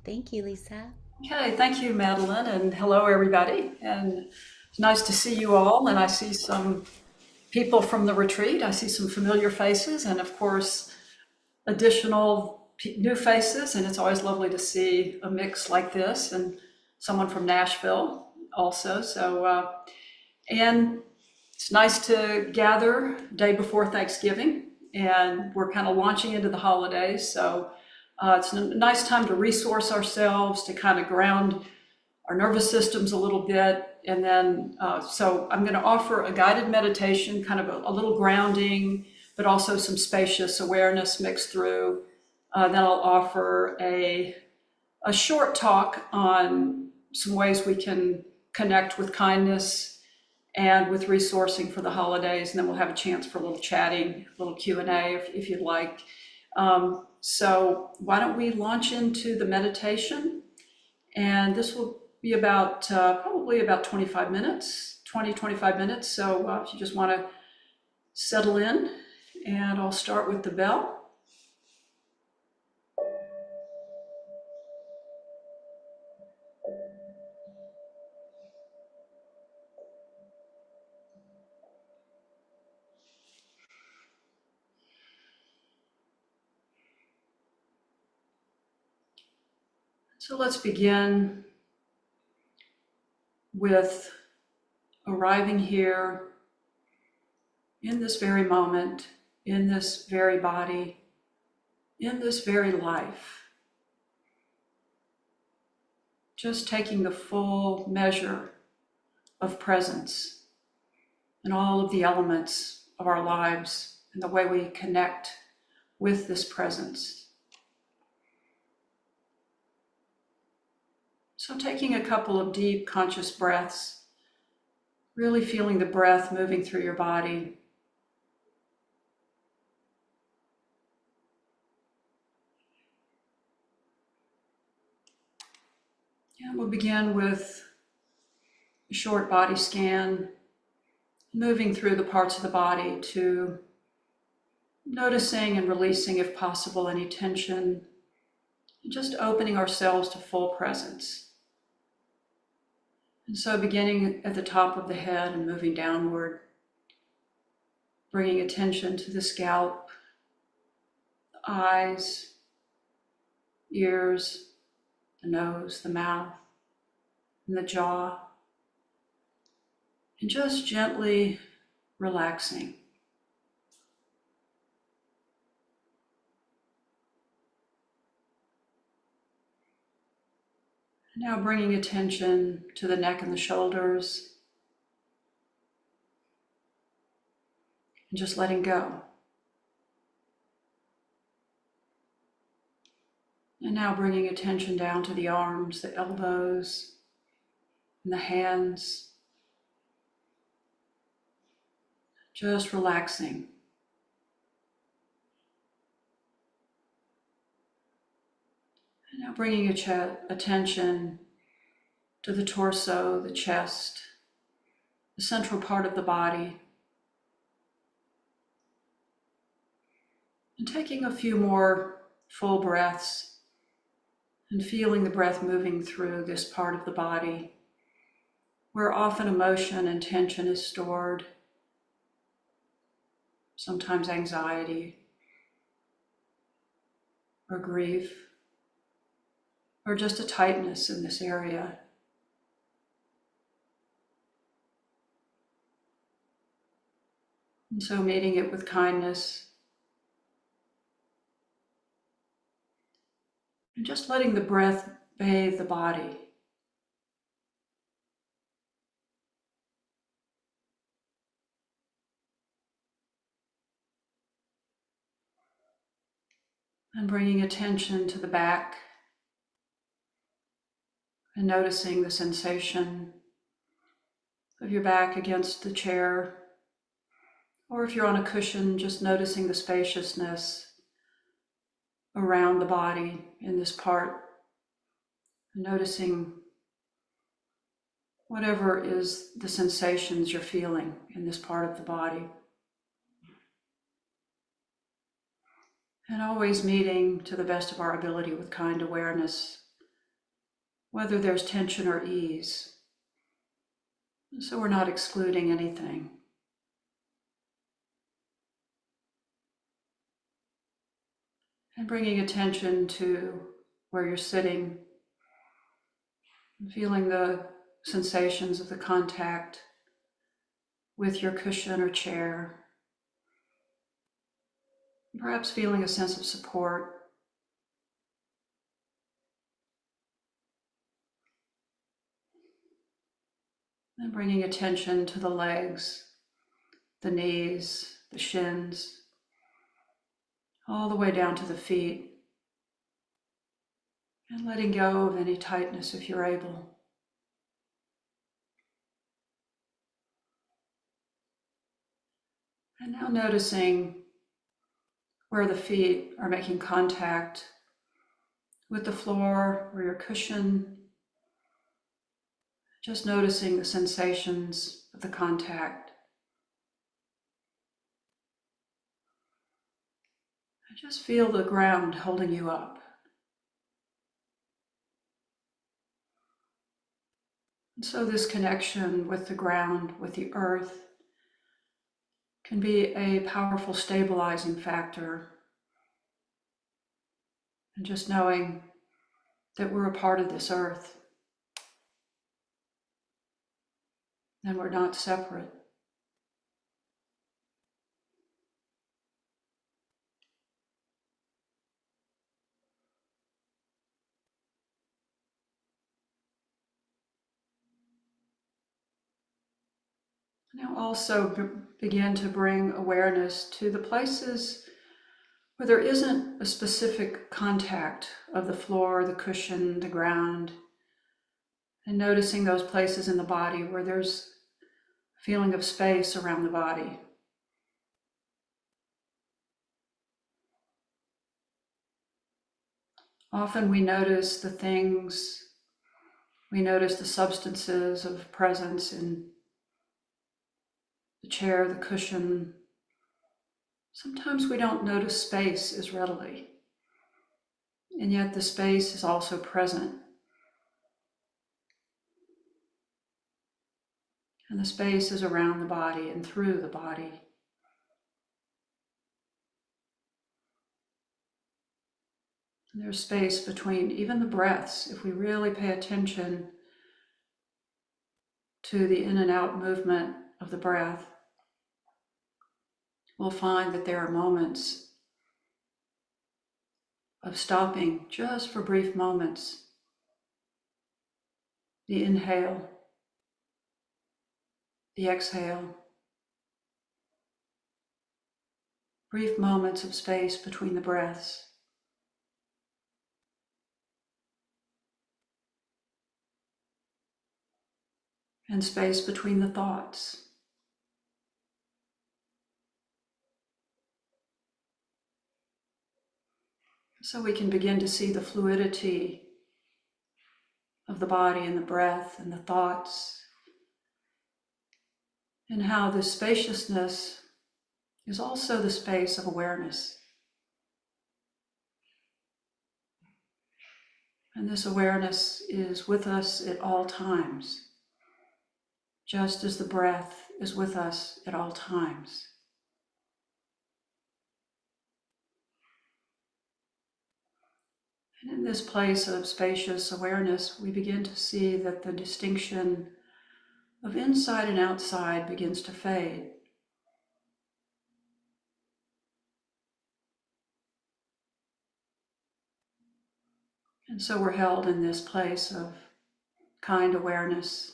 Thank you, Lisa. Okay, thank you, Madeline, and hello, everybody. And it's nice to see you all. And I see some people from the retreat. I see some familiar faces, and of course, additional new faces. And it's always lovely to see a mix like this, and someone from Nashville also. And it's nice to gather day before Thanksgiving, and we're kind of launching into the holidays. So it's a nice time to resource ourselves, to kind of ground our nervous systems a little bit. And then, so I'm going to offer a guided meditation, kind of a little grounding, but also some spacious awareness mixed through. Then I'll offer a short talk on some ways we can connect with kindness and with resourcing for the holidays. And then we'll have a chance for a little chatting, a little Q&A if you'd like. So why don't we launch into the meditation? And this will be about probably about 25 minutes, 25 minutes. So if you just want to settle in, and I'll start with the bell. So let's begin with arriving here in this very moment, in this very body, in this very life. Just taking the full measure of presence in all of the elements of our lives and the way we connect with this presence. So taking a couple of deep conscious breaths, really feeling the breath moving through your body. And we'll begin with a short body scan, moving through the parts of the body to noticing and releasing, if possible, any tension, and just opening ourselves to full presence. And so beginning at the top of the head and moving downward, bringing attention to the scalp, the eyes, ears, the nose, the mouth, and the jaw, and just gently relaxing. Now bringing attention to the neck and the shoulders, and just letting go. And now bringing attention down to the arms, the elbows, and the hands. Just relaxing. And now bringing attention to the torso, the chest, the central part of the body. And taking a few more full breaths and feeling the breath moving through this part of the body where often emotion and tension is stored, sometimes anxiety or grief, or just a tightness in this area. And so meeting it with kindness and just letting the breath bathe the body. And bringing attention to the back and noticing the sensation of your back against the chair, or if you're on a cushion, just noticing the spaciousness around the body in this part, noticing whatever is the sensations you're feeling in this part of the body. And always meeting to the best of our ability with kind awareness whether there's tension or ease. So we're not excluding anything. And bringing attention to where you're sitting, feeling the sensations of the contact with your cushion or chair, perhaps feeling a sense of support. And bringing attention to the legs, the knees, the shins, all the way down to the feet, and letting go of any tightness if you're able. And now noticing where the feet are making contact with the floor or your cushion, just noticing the sensations of the contact. Just feel the ground holding you up. And so this connection with the ground, with the earth, can be a powerful stabilizing factor. And just knowing that we're a part of this earth and we're not separate. Now also begin to bring awareness to the places where there isn't a specific contact of the floor, the cushion, the ground, and noticing those places in the body where there's a feeling of space around the body. Often we notice the things, we notice the substances of presence in the chair, the cushion. Sometimes we don't notice space as readily, and yet the space is also present. And the space is around the body and through the body. And there's space between even the breaths. If we really pay attention to the in and out movement of the breath, we'll find that there are moments of stopping just for brief moments. The inhale, the exhale, brief moments of space between the breaths. And space between the thoughts. So we can begin to see the fluidity of the body and the breath and the thoughts, and how this spaciousness is also the space of awareness. And this awareness is with us at all times, just as the breath is with us at all times. And in this place of spacious awareness, we begin to see that the distinction of inside and outside begins to fade. And so we're held in this place of kind awareness.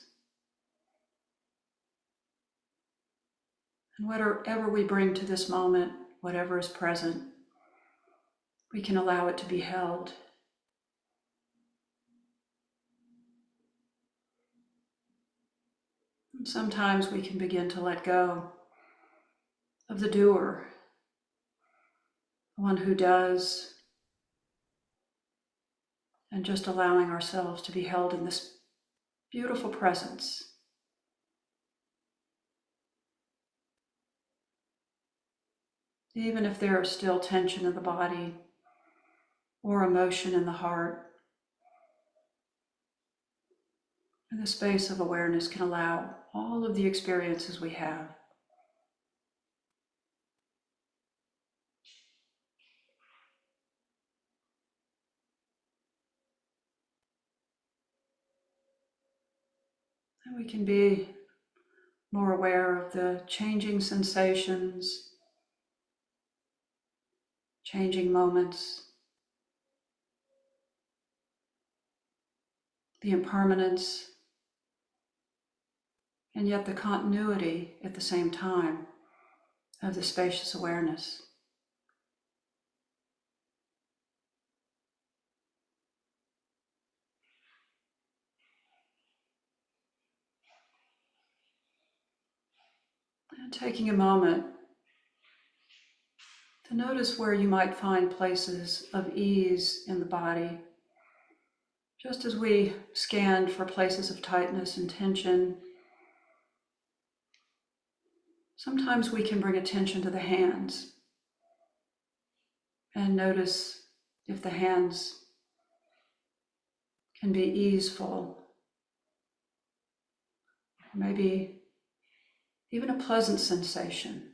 And whatever we bring to this moment, whatever is present, we can allow it to be held. And sometimes we can begin to let go of the doer, the one who does, and just allowing ourselves to be held in this beautiful presence. Even if there is still tension in the body or emotion in the heart, And the space of awareness can allow all of the experiences we have. And we can be more aware of the changing sensations, changing moments, the impermanence, and yet the continuity at the same time of the spacious awareness. And taking a moment to notice where you might find places of ease in the body. Just as we scanned for places of tightness and tension, sometimes we can bring attention to the hands and notice if the hands can be easeful, maybe even a pleasant sensation.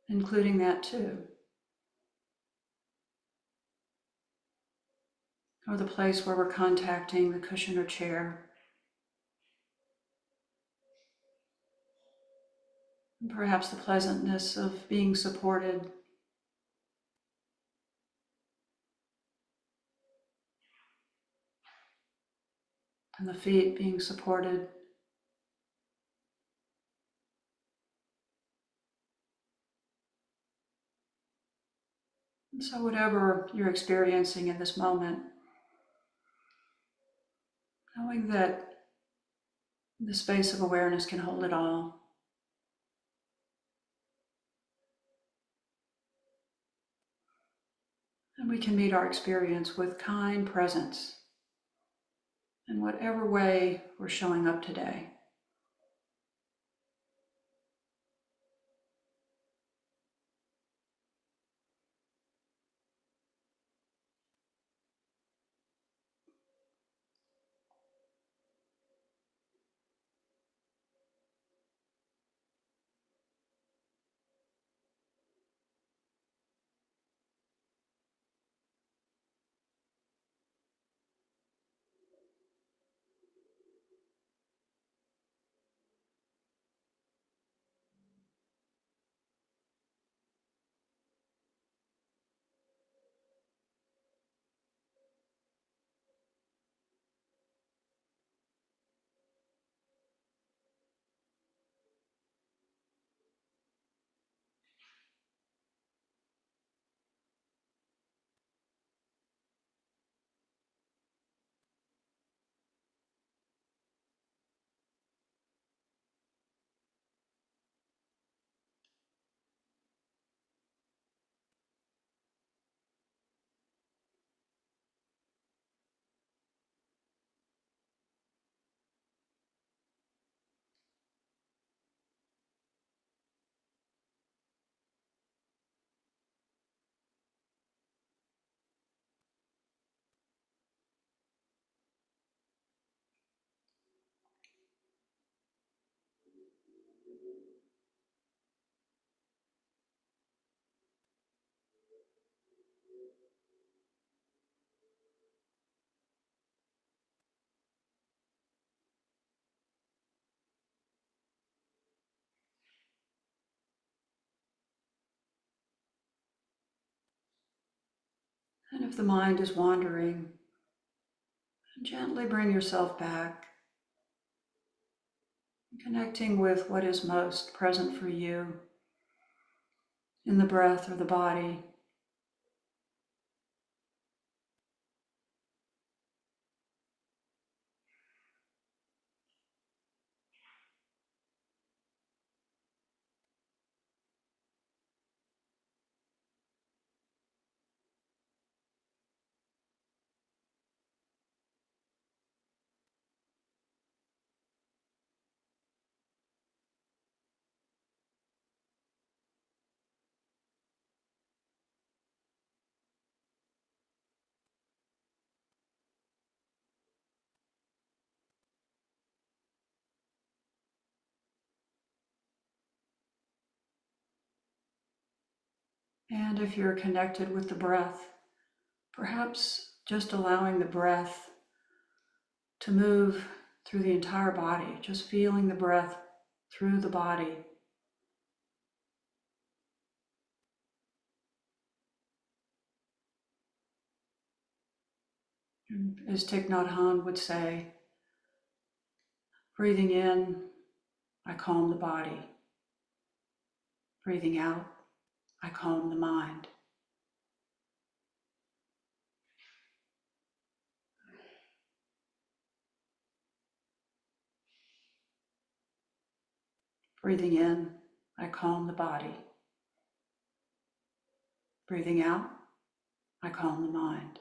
Including that too. Or the place where we're contacting the cushion or chair. And perhaps the pleasantness of being supported. And the feet being supported. And so whatever you're experiencing in this moment, knowing that the space of awareness can hold it all. And we can meet our experience with kind presence in whatever way we're showing up today. And if the mind is wandering, gently bring yourself back, connecting with what is most present for you in the breath or the body. And if you're connected with the breath, perhaps just allowing the breath to move through the entire body, just feeling the breath through the body. And as Thich Nhat Hanh would say, breathing in, I calm the body. Breathing out, I calm the mind. Breathing in, I calm the body. Breathing out, I calm the mind.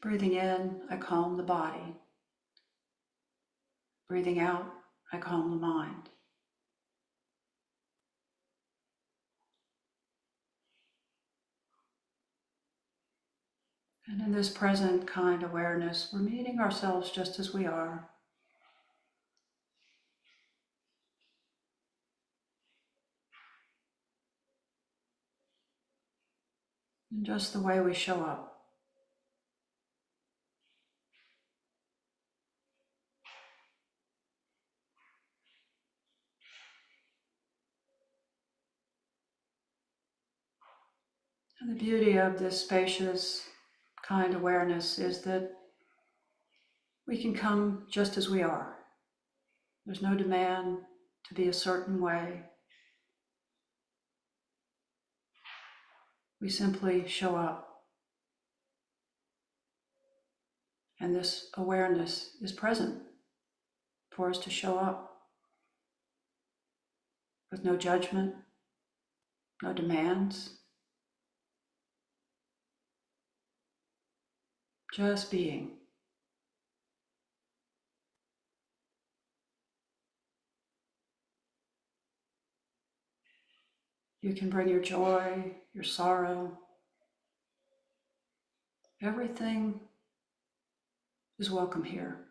Breathing in, I calm the body. Breathing out, I calm the mind. And in this present kind awareness, we're meeting ourselves just as we are. And just the way we show up. And the beauty of this spacious kind awareness is that we can come just as we are. There's no demand to be a certain way. We simply show up. And this awareness is present for us to show up with no judgment, no demands, just being. You can bring your joy, your sorrow. Everything is welcome here.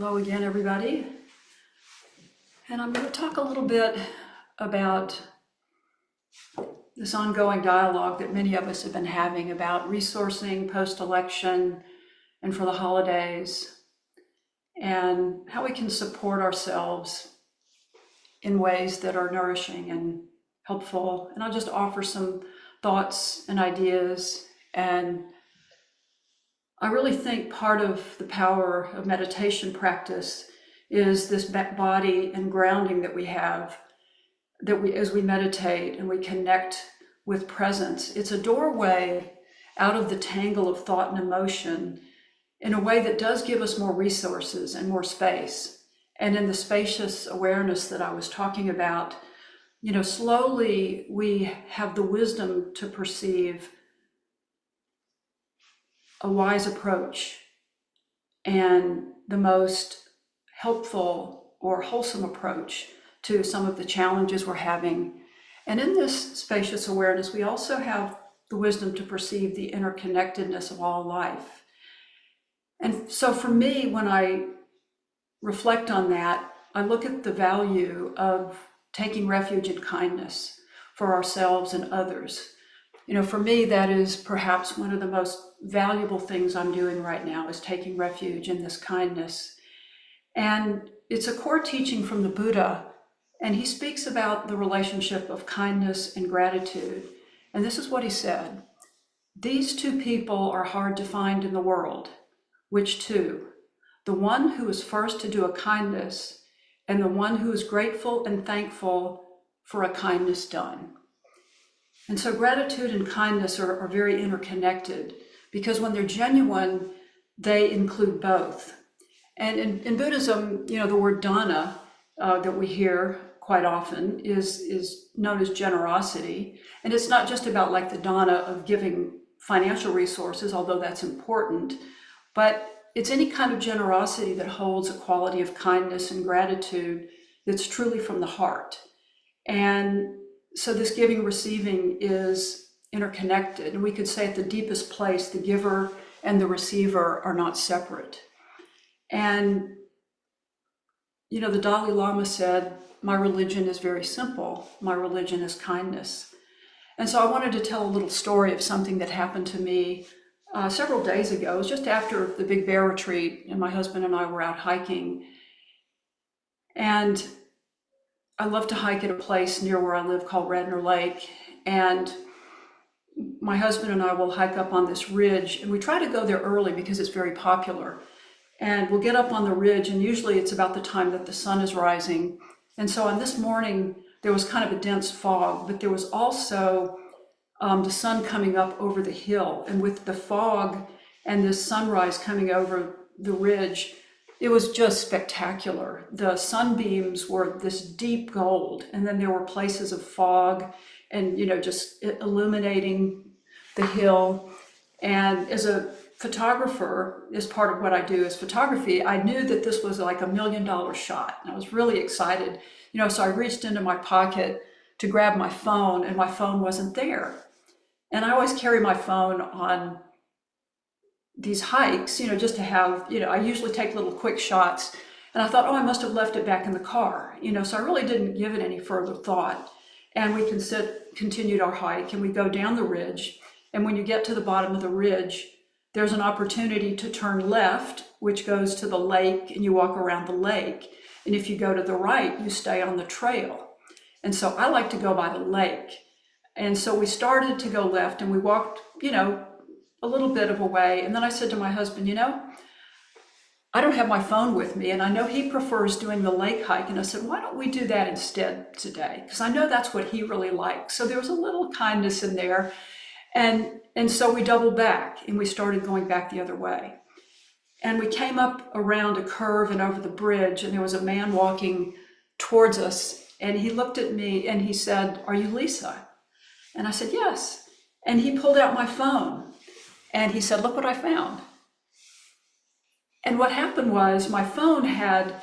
Hello again, everybody. And I'm going to talk a little bit about this ongoing dialogue that many of us have been having about resourcing post-election and for the holidays, and how we can support ourselves in ways that are nourishing and helpful. And I'll just offer some thoughts and ideas. And I really think part of the power of meditation practice is this body and grounding that we have, as we meditate and we connect with presence. It's a doorway out of the tangle of thought and emotion in a way that does give us more resources and more space. And in the spacious awareness that I was talking about, slowly we have the wisdom to perceive a wise approach and the most helpful or wholesome approach to some of the challenges we're having. And in this spacious awareness, we also have the wisdom to perceive the interconnectedness of all life. And so for me, when I reflect on that, I look at the value of taking refuge in kindness for ourselves and others. For me, that is perhaps one of the most valuable things I'm doing right now, is taking refuge in this kindness. And it's a core teaching from the Buddha, and he speaks about the relationship of kindness and gratitude. And this is what he said: "These two people are hard to find in the world." "Which two?" "The one who is first to do a kindness, and the one who is grateful and thankful for a kindness done." And so gratitude and kindness are very interconnected, because when they're genuine, they include both. And in Buddhism, the word dana that we hear quite often is known as generosity. And it's not just about like the dana of giving financial resources, although that's important, but it's any kind of generosity that holds a quality of kindness and gratitude that's truly from the heart. And so this giving receiving is interconnected. And we could say at the deepest place, the giver and the receiver are not separate. And, the Dalai Lama said, "My religion is very simple. My religion is kindness." And so I wanted to tell a little story of something that happened to me several days ago. It was just after the Big Bear retreat, and my husband and I were out hiking. And I love to hike at a place near where I live called Radnor Lake. And my husband and I will hike up on this ridge, and we try to go there early because it's very popular. And we'll get up on the ridge, and usually it's about the time that the sun is rising. And so on this morning, there was kind of a dense fog, but there was also the sun coming up over the hill. And with the fog and this sunrise coming over the ridge, it was just spectacular. The sunbeams were this deep gold, and then there were places of fog and, just illuminating the hill. And as a photographer, as part of what I do is photography, I knew that this was like $1 million shot. And I was really excited, so I reached into my pocket to grab my phone, and my phone wasn't there. And I always carry my phone on these hikes, just to have, I usually take little quick shots. And I thought, I must have left it back in the car, so I really didn't give it any further thought. And we continued our hike, and we go down the ridge. And when you get to the bottom of the ridge, there's an opportunity to turn left, which goes to the lake, and you walk around the lake. And if you go to the right, you stay on the trail. And so I like to go by the lake. And so we started to go left, and we walked, a little bit of a way. And then I said to my husband, I don't have my phone with me, and I know he prefers doing the lake hike. And I said, why don't we do that instead today? Because I know that's what he really likes. So there was a little kindness in there. And so we doubled back, and we started going back the other way. And we came up around a curve and over the bridge, and there was a man walking towards us. And he looked at me and he said, "Are you Lisa?" And I said, "Yes." And he pulled out my phone and he said, "Look what I found." And what happened was my phone had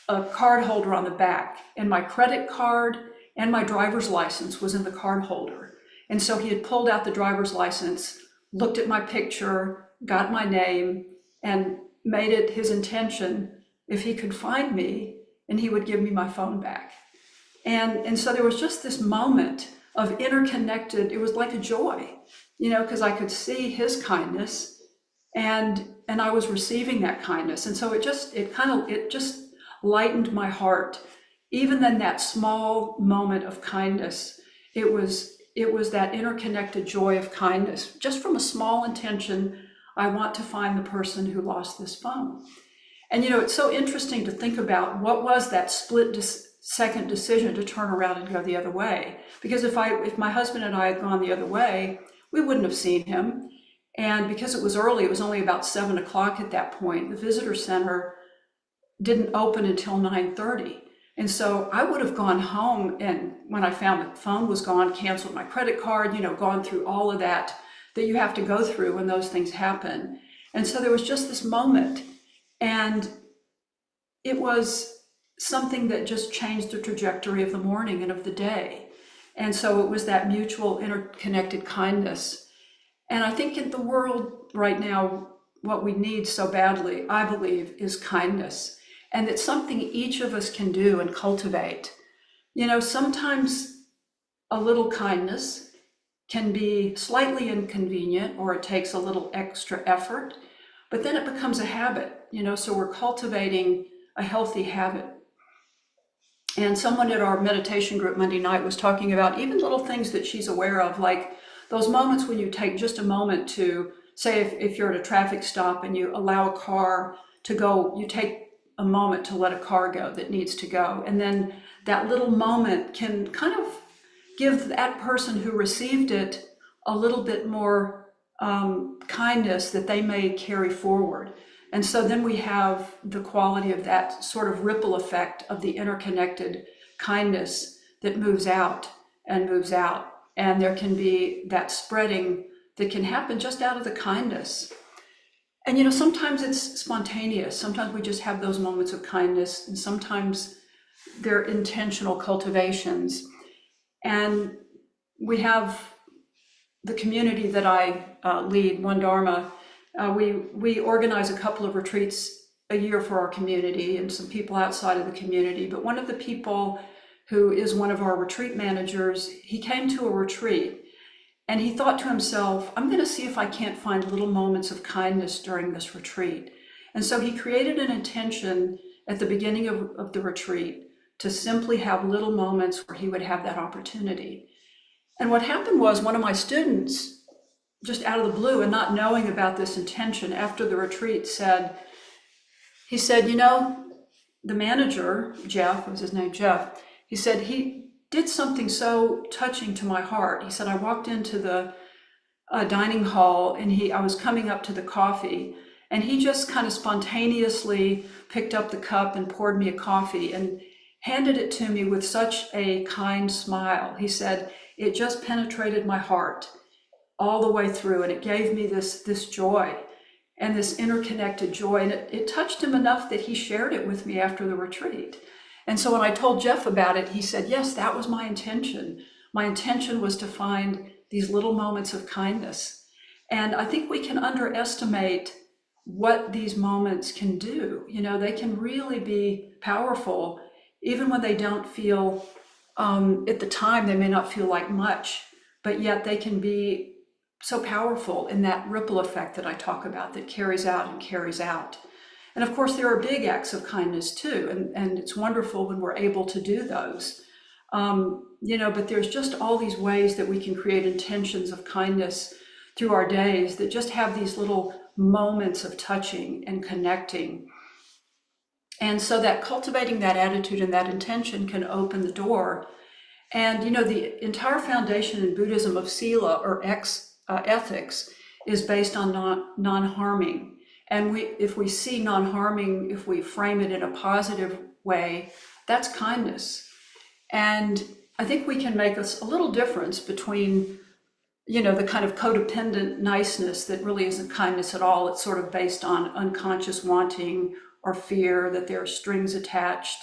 a card holder on the back, and my credit card and my driver's license was in the card holder. And so he had pulled out the driver's license, looked at my picture, got my name, and made it his intention if he could find me and he would give me my phone back. And so there was just this moment of interconnected, it was like a joy, because I could see his kindness and I was receiving that kindness. And so it just lightened my heart. Even in that small moment of kindness, it was that interconnected joy of kindness. Just from a small intention, I want to find the person who lost this phone. And it's so interesting to think about what was that second decision to turn around and go the other way. Because if my husband and I had gone the other way, we wouldn't have seen him. And because it was early, it was only about 7 o'clock at that point, the visitor center didn't open until 9:30. And so I would have gone home, and when I found the phone was gone, canceled my credit card, gone through all of that you have to go through when those things happen. And so there was just this moment, and it was something that just changed the trajectory of the morning and of the day. And so it was that mutual interconnected kindness. And I think in the world right now, what we need so badly, I believe, is kindness. And it's something each of us can do and cultivate. Sometimes a little kindness can be slightly inconvenient, or it takes a little extra effort, but then it becomes a habit, so we're cultivating a healthy habit. And someone at our meditation group Monday night was talking about even little things that she's aware of, like those moments when you take just a moment to, say if you're at a traffic stop and you allow a car to go, you take a moment to let a car go that needs to go. And then that little moment can kind of give that person who received it a little bit more kindness that they may carry forward. And so then we have the quality of that sort of ripple effect of the interconnected kindness that moves out and moves out. And there can be that spreading that can happen just out of the kindness. And sometimes it's spontaneous. Sometimes we just have those moments of kindness, and sometimes they're intentional cultivations. And we have the community that I lead, One Dharma. We organize a couple of retreats a year for our community and some people outside of the community. But one of the people who is one of our retreat managers, he came to a retreat and he thought to himself, I'm going to see if I can't find little moments of kindness during this retreat. And so he created an intention at the beginning of the retreat to simply have little moments where he would have that opportunity. And what happened was, one of my students, just out of the blue and not knowing about this intention, after the retreat said, the manager, Jeff, was his name, Jeff, he said, he did something so touching to my heart. He said, I walked into the dining hall and I was coming up to the coffee, and he just kind of spontaneously picked up the cup and poured me a coffee and handed it to me with such a kind smile. He said, it just penetrated my heart all the way through, and it gave me this joy and this interconnected joy. And it touched him enough that he shared it with me after the retreat. And so when I told Jeff about it, he said, yes, that was my intention. My intention was to find these little moments of kindness. And I think we can underestimate what these moments can do. They can really be powerful, even when they don't feel, at the time, they may not feel like much, but yet they can be so powerful in that ripple effect that I talk about that carries out and carries out. And of course, there are big acts of kindness too, and it's wonderful when we're able to do those. But there's just all these ways that we can create intentions of kindness through our days that just have these little moments of touching and connecting. And so that cultivating that attitude and that intention can open the door. And the entire foundation in Buddhism of sila, or ethics, is based on non-harming. And if we see non-harming, if we frame it in a positive way, that's kindness. And I think we can make a little difference between, the kind of codependent niceness that really isn't kindness at all. It's sort of based on unconscious wanting or fear, that there are strings attached.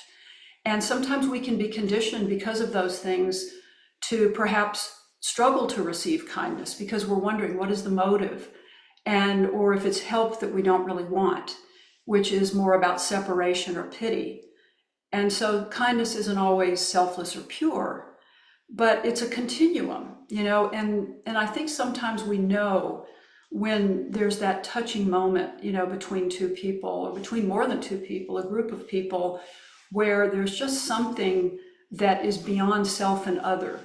And sometimes we can be conditioned because of those things to perhaps struggle to receive kindness because we're wondering, what is the motive? Or if it's help that we don't really want. which is more about separation or pity. And so kindness isn't always selfless or pure, but it's a continuum, and I think sometimes we know when there's that touching moment, between two people or between more than two people, a group of people, where there's just something that is beyond self and other,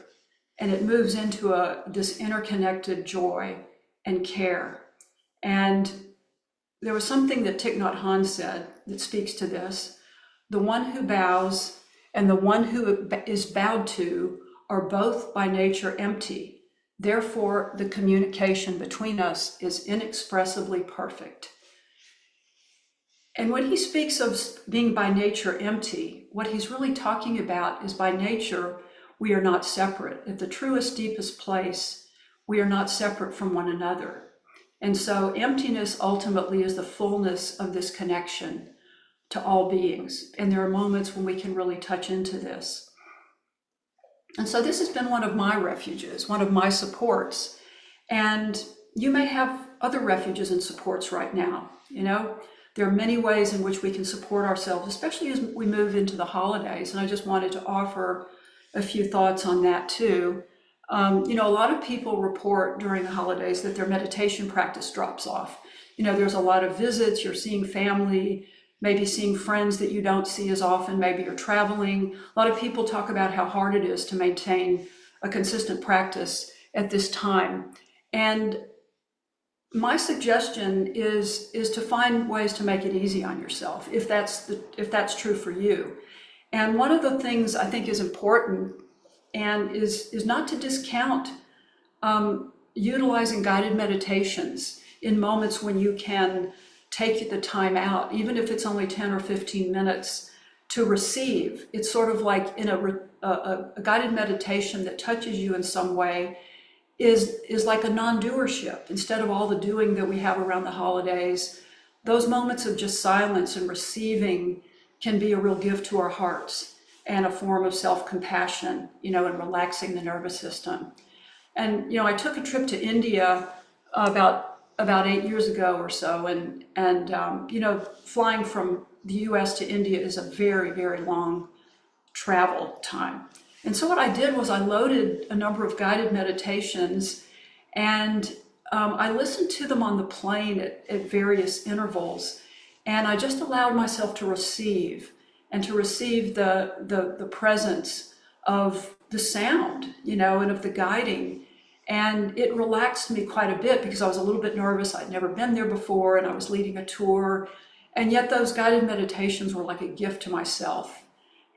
and it moves into this interconnected joy and care. And there was something that Thich Nhat Hanh said that speaks to this. The one who bows and the one who is bowed to are both by nature empty. Therefore, the communication between us is inexpressibly perfect. And when he speaks of being by nature empty, what he's really talking about is by nature, we are not separate. At the truest, deepest place, we are not separate from one another. And so emptiness ultimately is the fullness of this connection to all beings. And there are moments when we can really touch into this. And so this has been one of my refuges, one of my supports. And you may have other refuges and supports right now. There are many ways in which we can support ourselves, especially as we move into the holidays. And I just wanted to offer a few thoughts on that too. A lot of people report during the holidays that their meditation practice drops off. There's a lot of visits, you're seeing family, maybe seeing friends that you don't see as often, maybe you're traveling. A lot of people talk about how hard it is to maintain a consistent practice at this time. And my suggestion is to find ways to make it easy on yourself, if that's true for you. And one of the things I think is important and is not to discount utilizing guided meditations in moments when you can take the time out, even if it's only 10 or 15 minutes, to receive. It's sort of like in a guided meditation that touches you in some way is like a non-doership. Instead of all the doing that we have around the holidays, those moments of just silence and receiving can be a real gift to our hearts and a form of self-compassion, and relaxing the nervous system. And, I took a trip to India about 8 years ago or so, and flying from the US to India is a very, very long travel time. And so what I did was I loaded a number of guided meditations, and I listened to them on the plane at various intervals, and I just allowed myself to receive the presence of the sound, and of the guiding. And it relaxed me quite a bit because I was a little bit nervous. I'd never been there before, and I was leading a tour. And yet those guided meditations were like a gift to myself.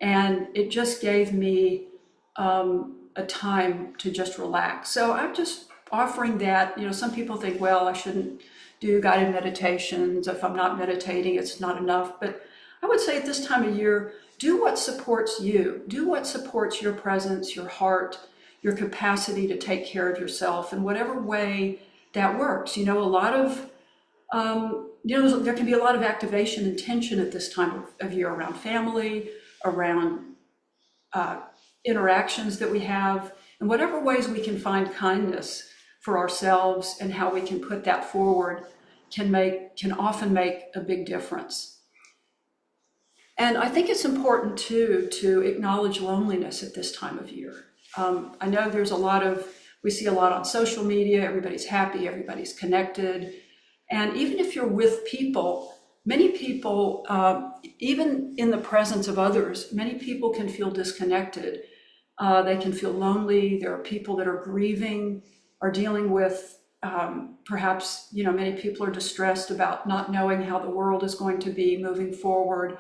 And it just gave me a time to just relax. So I'm just offering that. Some people think, well, I shouldn't do guided meditations. If I'm not meditating, it's not enough. But I would say at this time of year, do what supports you. Do what supports your presence, your heart, your capacity to take care of yourself in whatever way that works. A lot of, there can be a lot of activation and tension at this time of year around family, around interactions that we have, and whatever ways we can find kindness for ourselves and how we can put that forward can often make a big difference. And I think it's important too to acknowledge loneliness at this time of year. I know we see a lot on social media, everybody's happy, everybody's connected. And even if you're with people, many people, even in the presence of others, many people can feel disconnected. They can feel lonely. There are people that are grieving, are dealing with, perhaps, many people are distressed about not knowing how the world is going to be moving forward.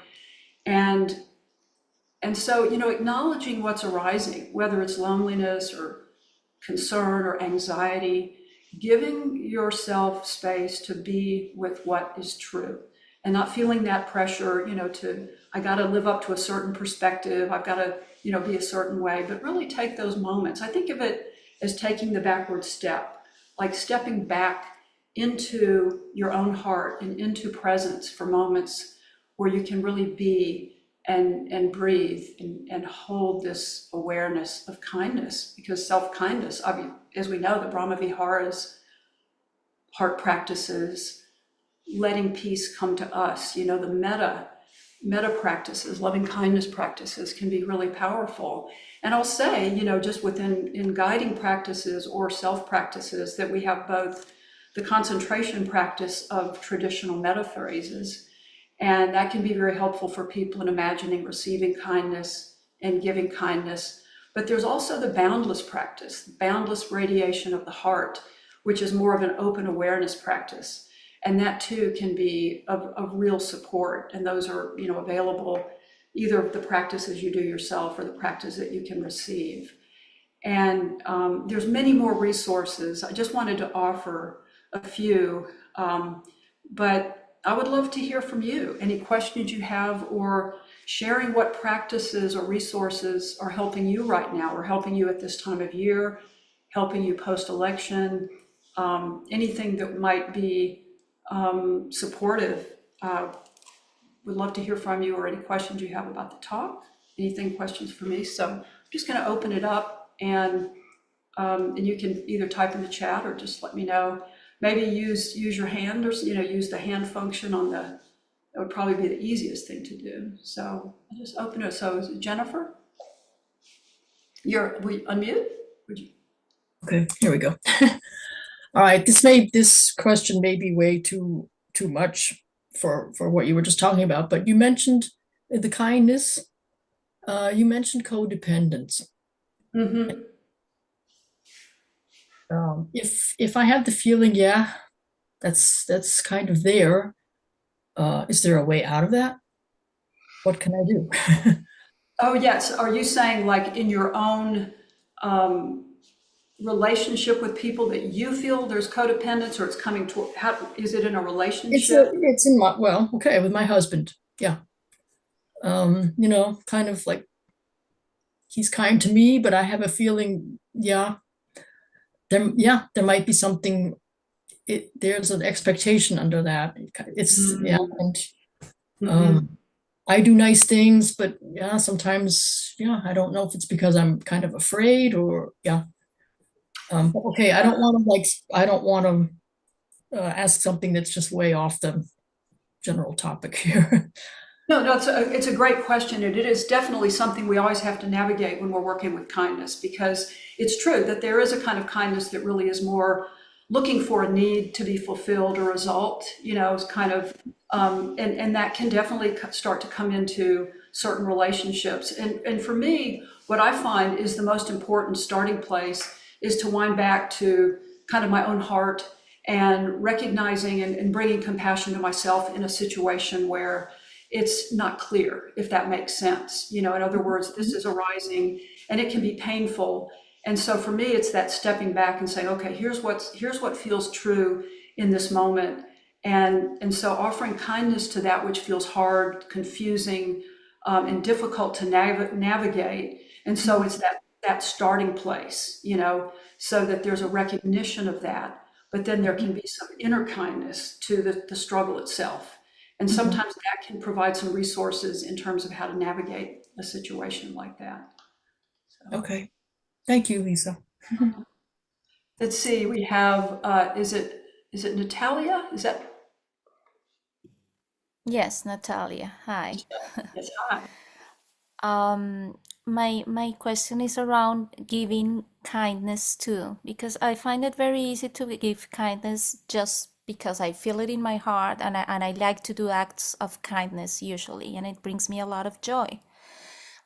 And so, acknowledging what's arising, whether it's loneliness or concern or anxiety, giving yourself space to be with what is true and not feeling that pressure, I got to live up to a certain perspective. I've got to, be a certain way, but really take those moments. I think of it as taking the backward step, like stepping back into your own heart and into presence for moments where you can really be and breathe and hold this awareness of kindness, because self-kindness, as we know, the Brahma Viharas, heart practices, letting peace come to us. The meta practices, loving kindness practices can be really powerful. And I'll say, just within in guiding practices or self practices, that we have both the concentration practice of traditional metta phrases, and that can be very helpful for people in imagining receiving kindness and giving kindness. But there's also the boundless practice, boundless radiation of the heart, which is more of an open awareness practice. And that too can be of real support. And those are, available, either the practices you do yourself or the practice that you can receive. And there's many more resources. I just wanted to offer a few, but I would love to hear from you. Any questions you have, or sharing what practices or resources are helping you right now, or helping you at this time of year, helping you post-election, anything that might be supportive. Would love to hear from you, or any questions you have about the talk. Questions for me? So I'm just going to open it up, and you can either type in the chat or just let me know. Maybe use your hand, or use the hand function on the. That would probably be the easiest thing to do. So I'll just open it. So is it Jennifer? We unmute? Would you? Okay, here we go. All right, this question may be way too much for what you were just talking about, but you mentioned the kindness. You mentioned codependence. Mm-hmm. If I have the feeling, yeah, that's kind of there. Is there a way out of that? What can I do? Oh, yes. Are you saying, like, in your own relationship with people, that you feel there's codependence, or it's coming to, how is it in a relationship? It's in my, well, okay, with my husband. Yeah. Kind of like he's kind to me, but I have a feeling, yeah, there might be something. There's an expectation under that. It's yeah, and Mm-hmm. I do nice things, but yeah, sometimes, yeah, I don't know if it's because I'm kind of afraid, or yeah. But okay, I don't want to ask something that's just way off the general topic here. No, it's a great question, and it is definitely something we always have to navigate when we're working with kindness, because it's true that there is a kind of kindness that really is more looking for a need to be fulfilled, or result, is kind of, and that can definitely start to come into certain relationships. And for me, what I find is the most important starting place is to wind back to kind of my own heart, and recognizing and bringing compassion to myself in a situation where it's not clear, if that makes sense. In other words, this is arising and it can be painful. And so for me, it's that stepping back and saying, okay, here's what feels true in this moment. And so offering kindness to that which feels hard, confusing, and difficult to navigate. And so it's that starting place, so that there's a recognition of that, but then there can be some inner kindness to the struggle itself. And sometimes that can provide some resources in terms of how to navigate a situation like that. So, Okay, thank you, Lisa. let's see, we have, is it Natalia? Is that? Yes, Natalia. Hi. Yes, hi. My question is around giving kindness too, because I find it very easy to give kindness just because I feel it in my heart, and I like to do acts of kindness usually, and it brings me a lot of joy.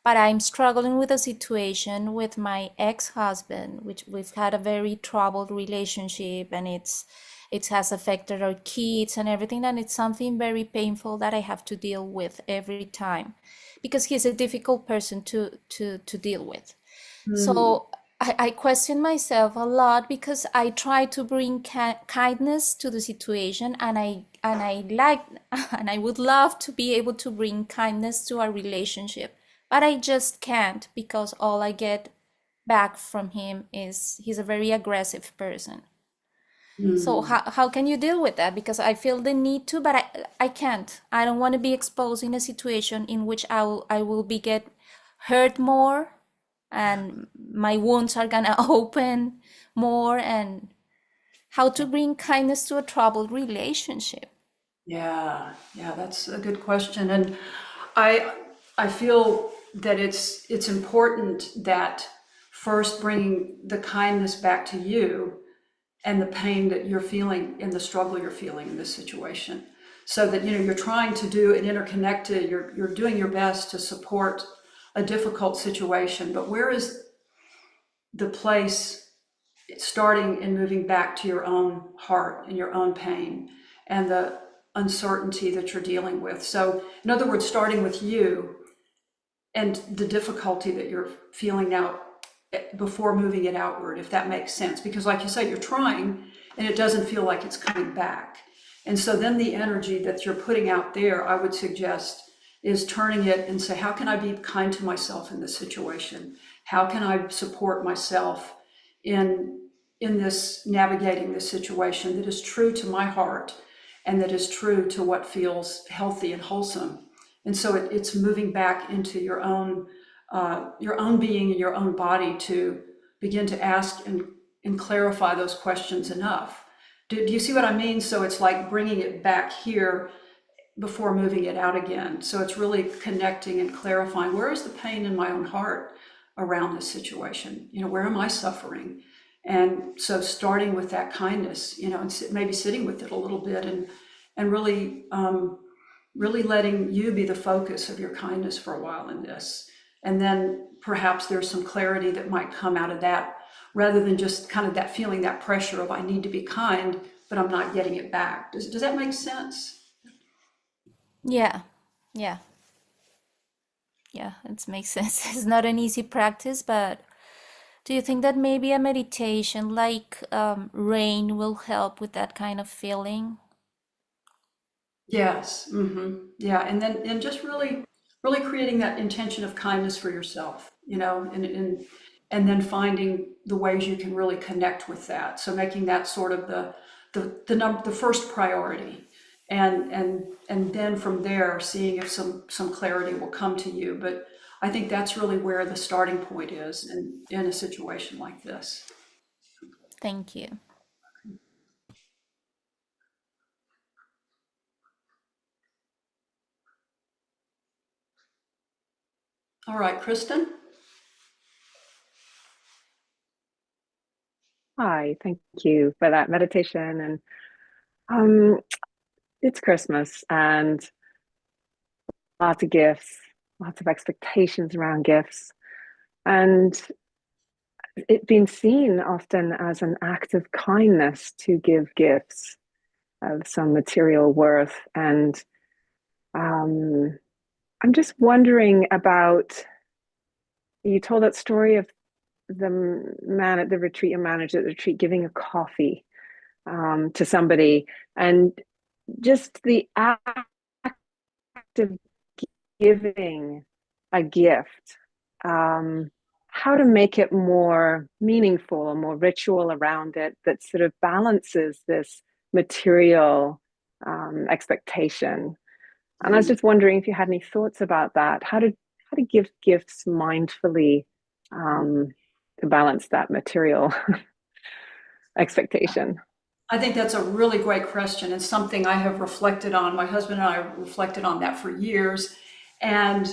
But I'm struggling with a situation with my ex-husband, which we've had a very troubled relationship, and it has affected our kids and everything, and it's something very painful that I have to deal with every time, because he's a difficult person to deal with. So I question myself a lot, because I try to bring kindness to the situation, and I like and I would love to be able to bring kindness to our relationship, but I just can't, because all I get back from him is he's a very aggressive person. So how can you deal with that? Because I feel the need to, but I can't. I don't want to be exposed in a situation in which I will be get hurt more, and my wounds are gonna open more, and how to bring kindness to a troubled relationship. Yeah, that's a good question. And I I feel that it's important that first bringing the kindness back to you and the pain that you're feeling and the struggle you're feeling in this situation. So that you're trying to do an interconnected, you're doing your best to support a difficult situation, but where is the place starting and moving back to your own heart and your own pain and the uncertainty that you're dealing with. So, in other words, starting with you and the difficulty that you're feeling now before moving it outward, if that makes sense. Because, like you say, you're trying and it doesn't feel like it's coming back. And so, then the energy that you're putting out there, I would suggest, is turning it and say, how can I be kind to myself in this situation? How can I support myself in this navigating this situation that is true to my heart and that is true to what feels healthy and wholesome? And so it's moving back into your own being and your own body to begin to ask and clarify those questions enough. Do you see what I mean? So it's like bringing it back here before moving it out again. So it's really connecting and clarifying, where is the pain in my own heart around this situation? Where am I suffering? And so starting with that kindness, and maybe sitting with it a little bit and really, really letting you be the focus of your kindness for a while in this. And then perhaps there's some clarity that might come out of that, rather than just kind of that feeling, that pressure of I need to be kind, but I'm not getting it back. Does that make sense? Yeah, yeah, yeah, it makes sense. It's not an easy practice, but do you think that maybe a meditation like rain will help with that kind of feeling? Yes. Yeah. And just really, really creating that intention of kindness for yourself, and then finding the ways you can really connect with that. So making that sort of the first priority. And then from there, seeing if some clarity will come to you. But I think that's really where the starting point is in a situation like this. Thank you. All right, Kristen. Hi, thank you for that meditation. And um, it's Christmas and lots of gifts, lots of expectations around gifts. And it's been seen often as an act of kindness to give gifts of some material worth. And um, I'm just wondering about, you told that story of the man at the retreat, a manager at the retreat, giving a coffee to somebody, and just the act of giving a gift, how to make it more meaningful or more ritual around it that sort of balances this material expectation. And I was just wondering if you had any thoughts about that, how to give gifts mindfully, to balance that material expectation. I think that's a really great question and something I have reflected on. My husband and I reflected on that for years. And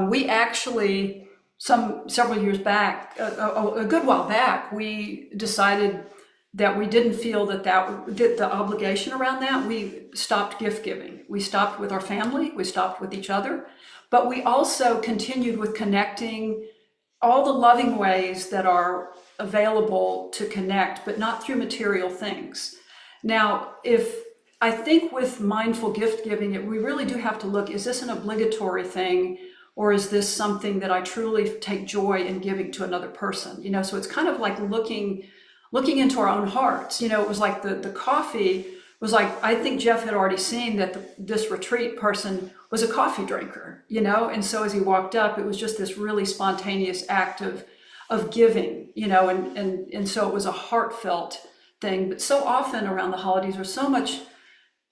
we actually, several years back, a good while back, we decided that we didn't feel that the obligation around that. We stopped gift giving. We stopped with our family. We stopped with each other. But we also continued with connecting all the loving ways that are available to connect, but not through material things. Now, if I think with mindful gift giving, we really do have to look, is this an obligatory thing? Or is this something that I truly take joy in giving to another person? So it's kind of like looking into our own hearts. It was like the coffee was like, I think Jeff had already seen that this retreat person was a coffee drinker, and so as he walked up, it was just this really spontaneous act of giving, and so it was a heartfelt thing. But so often around the holidays, there's so much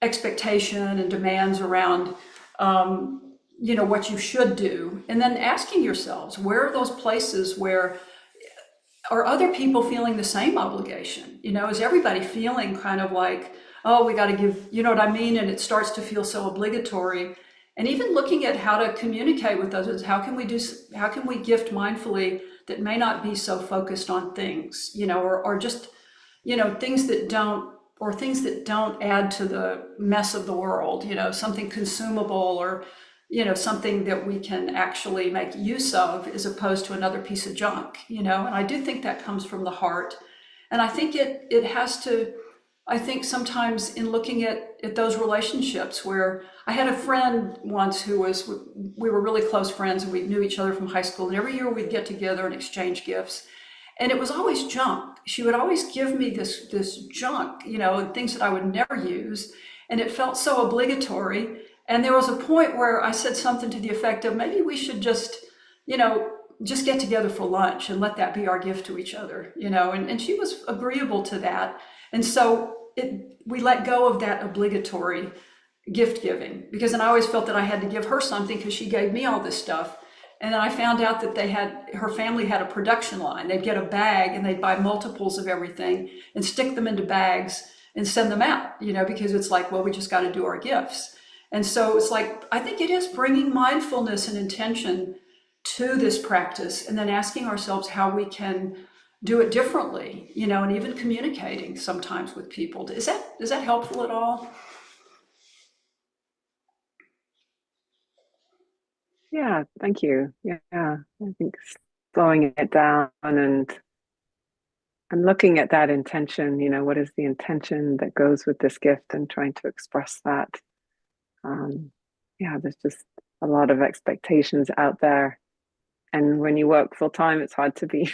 expectation and demands around, what you should do, and then asking yourselves, where are those places where are other people feeling the same obligation? Is everybody feeling kind of like oh, we got to give, you know what I mean? And it starts to feel so obligatory. And even looking at how to communicate with others, how can we gift mindfully that may not be so focused on things, you know, or just, you know, things that don't add to the mess of the world, you know, something consumable or, you know, something that we can actually make use of as opposed to another piece of junk, you know. And I do think that comes from the heart. And I think it has to, I think sometimes in looking at those relationships where I had a friend once we were really close friends and we knew each other from high school. And every year we'd get together and exchange gifts. And it was always junk. She would always give me this junk, you know, and things that I would never use. And it felt so obligatory. And there was a point where I said something to the effect of maybe we should just, you know, just get together for lunch and let that be our gift to each other, you know, and she was agreeable to that. And so we let go of that obligatory gift giving, because then I always felt that I had to give her something because she gave me all this stuff. And then I found out that her family had a production line. They'd get a bag and they'd buy multiples of everything and stick them into bags and send them out, you know, because it's like, well, we just got to do our gifts. And so it's like, I think it is bringing mindfulness and intention to this practice and then asking ourselves how we can do it differently, you know, and even communicating sometimes with people. Is that helpful at all? Yeah, thank you. Yeah, I think slowing it down and looking at that intention, you know, what is the intention that goes with this gift and trying to express that. Yeah, there's just a lot of expectations out there. And when you work full time, it's hard to be,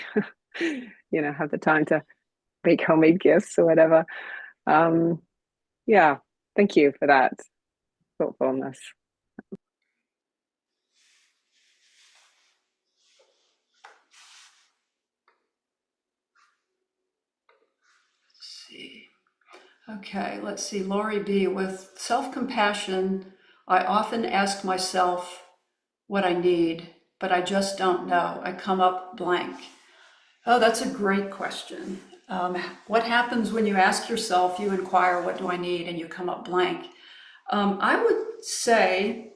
you know, have the time to make homemade gifts or whatever. Yeah, thank you for that thoughtfulness. Let's see. Okay, let's see. Lori B. With self-compassion, I often ask myself what I need, but I just don't know. I come up blank. Oh, that's a great question. What happens when you ask yourself, you inquire, what do I need, and you come up blank? I would say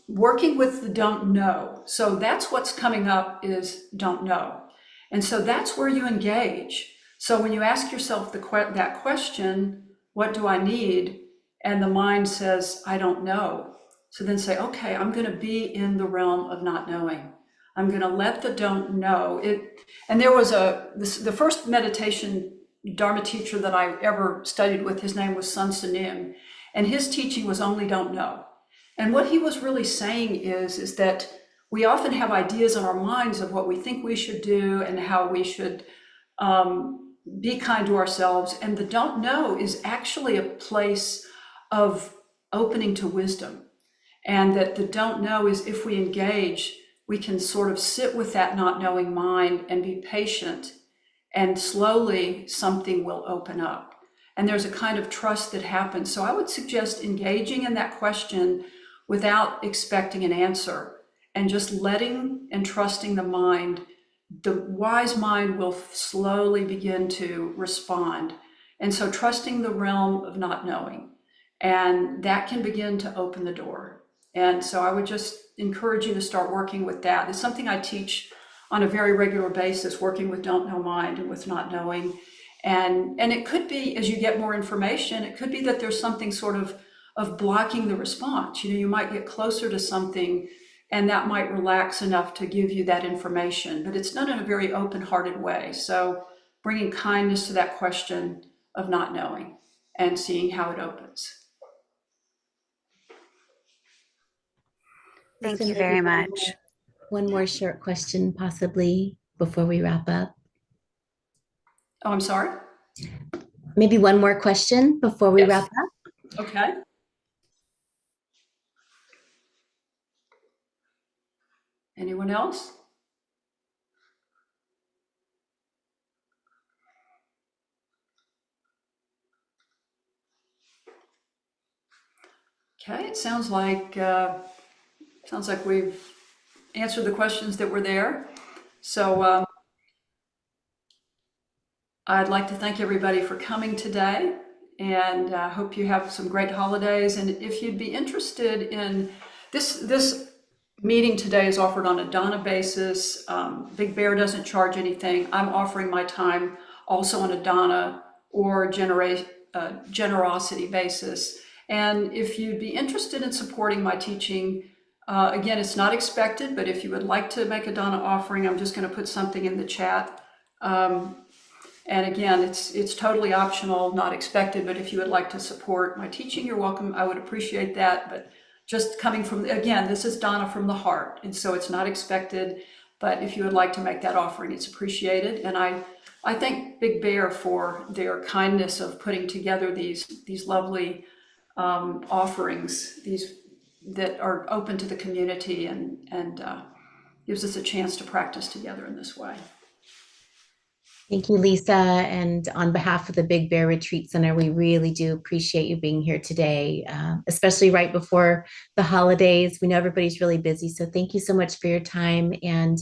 working with the don't know. So that's what's coming up is don't know. And so that's where you engage. So when you ask yourself that question, what do I need? And the mind says, I don't know. So then say, okay, I'm going to be in the realm of not knowing. I'm going to let the don't know it. And there was the first meditation Dharma teacher that I ever studied with, his name was Sun Sunim, and his teaching was only don't know. And what he was really saying is that we often have ideas in our minds of what we think we should do and how we should be kind to ourselves. And the don't know is actually a place of opening to wisdom. And that the don't know is, if we engage, we can sort of sit with that not knowing mind and be patient, and slowly something will open up. And there's a kind of trust that happens. So I would suggest engaging in that question without expecting an answer, and just letting and trusting the mind. The wise mind will slowly begin to respond. And so trusting the realm of not knowing, and that can begin to open the door. And so I would just encourage you to start working with that. It's something I teach on a very regular basis, working with don't know mind and with not knowing. And it could be, as you get more information, it could be that there's something sort of blocking the response. You know, you might get closer to something and that might relax enough to give you that information, but it's done in a very open-hearted way. So bringing kindness to that question of not knowing and seeing how it opens. Thank Listen, you very maybe much. one more short question, possibly, before we wrap up. Oh, I'm sorry? Maybe one more question before we Yes. wrap up. Okay. Anyone else? Okay, it sounds like we've answered the questions that were there. So I'd like to thank everybody for coming today, and I hope you have some great holidays. And if you'd be interested in this meeting today is offered on a Donna basis. Big Bear doesn't charge anything. I'm offering my time also on a Donna or generosity basis. And if you'd be interested in supporting my teaching, again, it's not expected, but if you would like to make a Donna offering, I'm just going to put something in the chat. And again, it's totally optional, not expected, but if you would like to support my teaching, you're welcome. I would appreciate that. But just coming from, again, this is Donna from the heart, and so it's not expected, but if you would like to make that offering, it's appreciated. And I thank Big Bear for their kindness of putting together these lovely offerings, these that are open to the community and gives us a chance to practice together in this way. Thank you, Lisa. And on behalf of the Big Bear Retreat Center, we really do appreciate you being here today, especially right before the holidays. We know everybody's really busy, so thank you so much for your time. And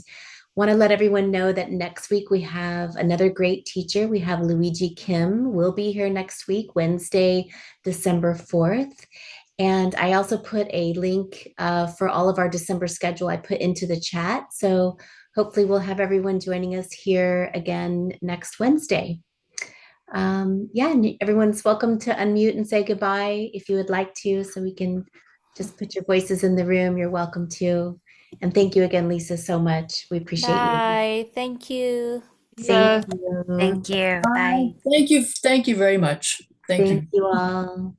want to let everyone know that next week we have another great teacher. We have Luigi Kim will be here next week, Wednesday, December 4th. And I also put a link for all of our December schedule I put into the chat. So hopefully we'll have everyone joining us here again next Wednesday. Yeah, and everyone's welcome to unmute and say goodbye if you would like to, so we can just put your voices in the room. You're welcome to. And thank you again, Lisa, so much. We appreciate you. Bye. Thank you. Thank you. Thank you. Bye. Thank you very much. Thank you. Thank you all.